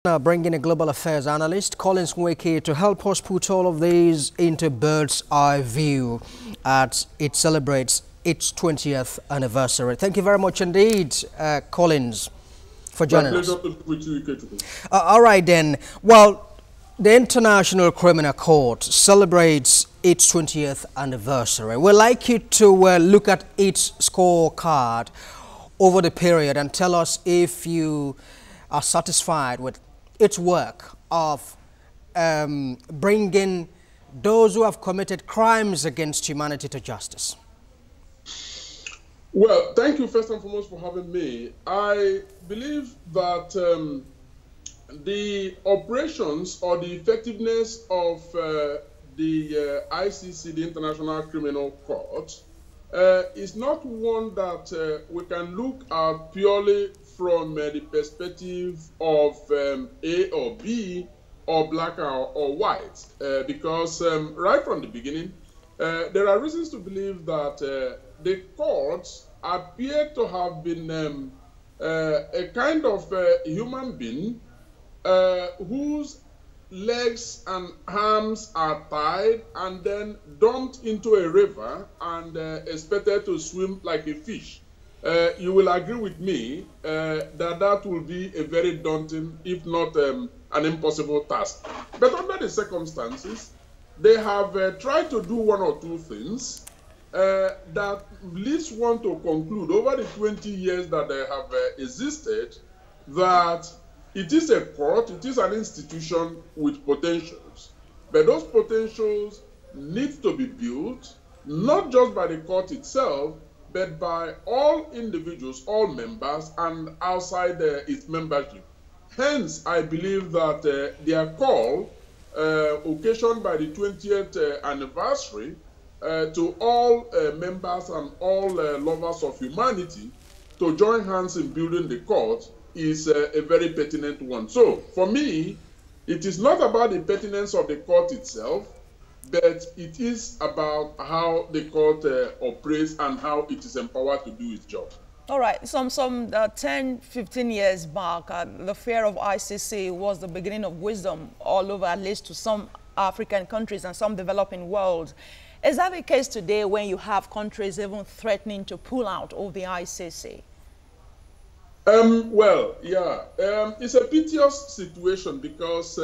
Now bringing a global affairs analyst, Nweke, to help us put all of these into bird's eye view as it celebrates its 20th anniversary. Thank you very much indeed, Collins, for joining us. All right then. Well, the International Criminal Court celebrates its 20th anniversary. We'd like you to look at its scorecard over the period and tell us if you are satisfied with its work of bringing those who have committed crimes against humanity to justice. Well, thank you first and foremost for having me. I believe that the operations or the effectiveness of the ICC, the International Criminal Court, is not one that we can look at purely from the perspective of A or B or black or white, because right from the beginning, there are reasons to believe that the courts appear to have been a kind of human being whose legs and arms are tied and then dumped into a river and expected to swim like a fish. You will agree with me that will be a very daunting, if not an impossible task. But under the circumstances, they have tried to do one or two things that leads one to conclude over the 20 years that they have existed that it is a court, it is an institution with potentials. But those potentials need to be built, not just by the court itself, but by all individuals, all members, and outside its membership. Hence, I believe that their call, occasioned by the 20th anniversary, to all members and all lovers of humanity to join hands in building the court is a very pertinent one. So, for me, it is not about the pertinence of the court itself, but it is about how the court operates and how it is empowered to do its job. All right, some 10, 15 years back, the fear of ICC was the beginning of wisdom all over, at least to some African countries and some developing world. Is that the case today when you have countries even threatening to pull out of the ICC? Well, yeah, it's a piteous situation because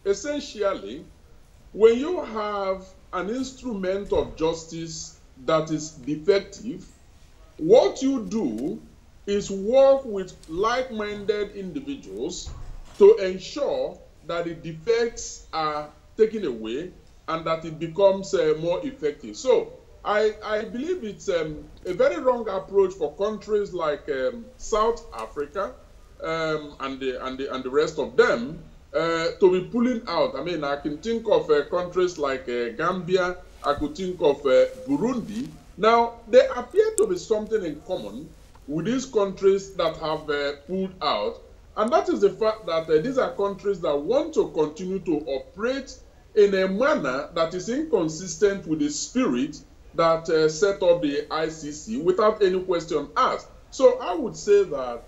essentially, when you have an instrument of justice that is defective, what you do is work with like-minded individuals to ensure that the defects are taken away and that it becomes more effective. So I believe it's a very wrong approach for countries like South Africa and the rest of them to be pulling out. I mean, I can think of countries like Gambia, I could think of Burundi. Now, there appear to be something in common with these countries that have pulled out, and that is the fact that these are countries that want to continue to operate in a manner that is inconsistent with the spirit that set up the ICC without any question asked. So I would say that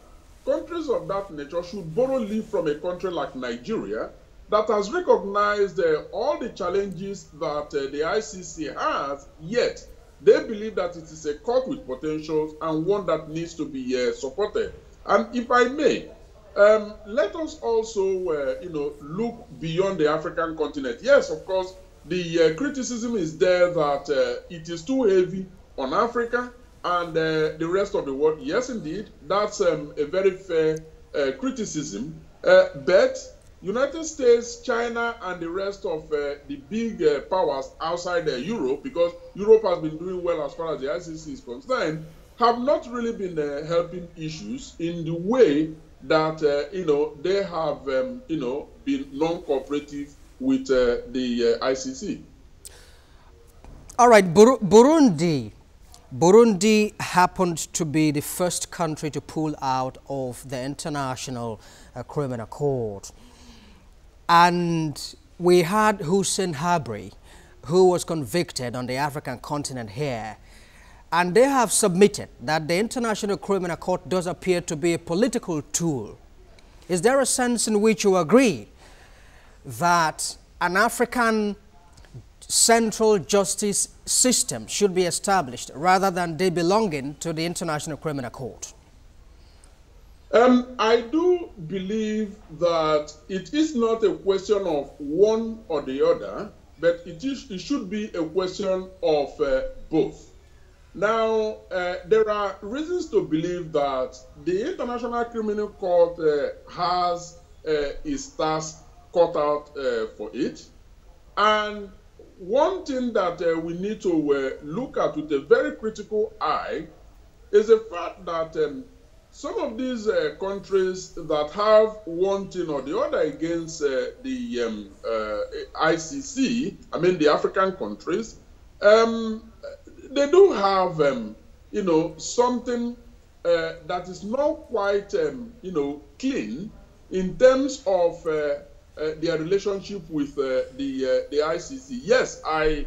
countries of that nature should borrow leave from a country like Nigeria that has recognized all the challenges that the ICC has, yet they believe that it is a court with potentials and one that needs to be supported. And if I may, let us also, look beyond the African continent. Yes, of course, the criticism is there that it is too heavy on Africa and the rest of the world. Yes, indeed, that's a very fair criticism. But United States, China, and the rest of the big powers outside Europe, because Europe has been doing well as far as the ICC is concerned, have not really been helping issues in the way that they have been non-cooperative with the ICC. All right, Burundi happened to be the first country to pull out of the International Criminal Court. And we had Hussein Habri, who was convicted on the African continent here. And they have submitted that the International Criminal Court does appear to be a political tool. Is there a sense in which you agree that an African central justice system should be established rather than they belonging to the International Criminal Court? I do believe that it is not a question of one or the other, but it should be a question of both. Now, there are reasons to believe that the International Criminal Court has its task cut out for it. And one thing that we need to look at with a very critical eye is the fact that some of these countries that have one thing or the other against the ICC, I mean the African countries, they do have, something that is not quite, clean in terms of their relationship with the ICC. Yes, I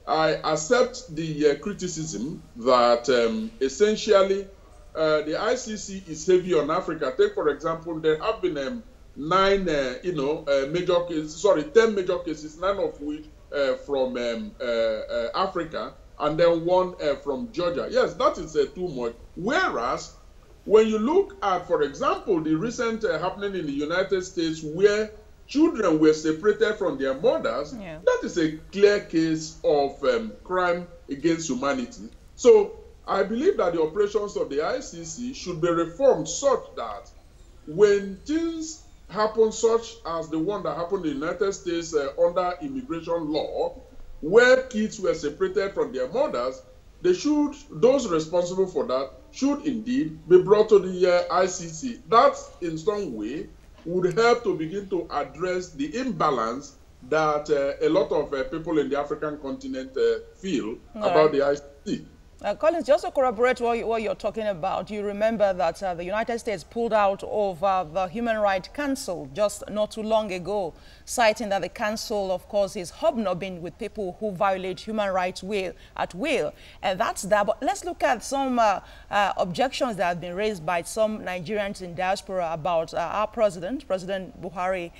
accept the criticism that essentially the ICC is heavy on Africa. Take, for example, there have been 10 major cases, 9 of which from Africa, and then 1 from Georgia. Yes, that is too much. Whereas, when you look at, for example, the recent happening in the United States where children were separated from their mothers, that is a clear case of crime against humanity. So I believe that the operations of the ICC should be reformed such that when things happen, such as the one that happened in the United States under immigration law, where kids were separated from their mothers, those responsible for that should indeed be brought to the ICC. That, in some way, would help to begin to address the imbalance that a lot of people in the African continent feel about the ICC. Collins, just to corroborate what you're talking about, you remember that the United States pulled out of the Human Rights Council just not too long ago, citing that the council, of course, is hobnobbing with people who violate human rights at will. And that's that. But let's look at some objections that have been raised by some Nigerians in diaspora about our President Buhari,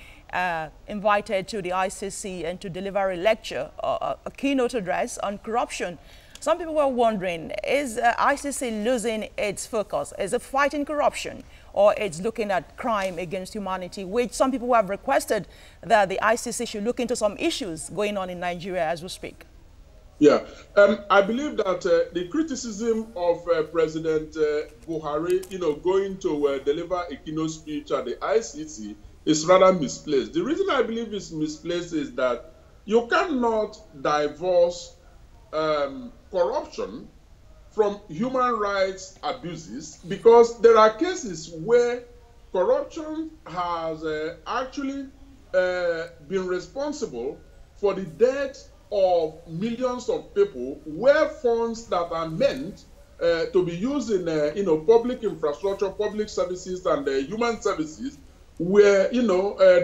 invited to the ICC and to deliver a lecture, a keynote address on corruption. Some people were wondering, is ICC losing its focus? Is it fighting corruption, or it's looking at crime against humanity, which some people have requested that the ICC should look into some issues going on in Nigeria as we speak? Yeah, I believe that the criticism of President Buhari, going to deliver a keynote speech at the ICC is rather misplaced. The reason I believe it's misplaced is that you cannot divorce corruption from human rights abuses, because there are cases where corruption has actually been responsible for the death of millions of people, where funds that are meant to be used in public infrastructure, public services, and human services were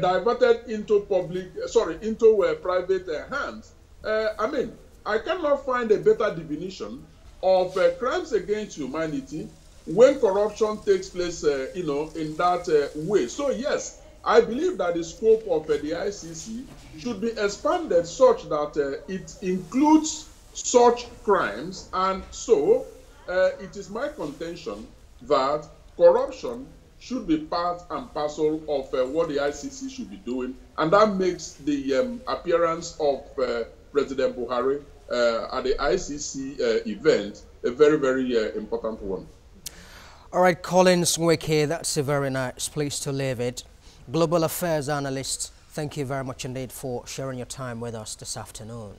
diverted into private hands. I cannot find a better definition of crimes against humanity when corruption takes place, in that way. So yes, I believe that the scope of the ICC should be expanded such that it includes such crimes, and so it is my contention that corruption should be part and parcel of what the ICC should be doing, and that makes the appearance of President Buhari at the ICC event a very, very important one. All right, Collins Nweke, that's a very nice place to leave it. Global Affairs Analyst, thank you very much indeed for sharing your time with us this afternoon.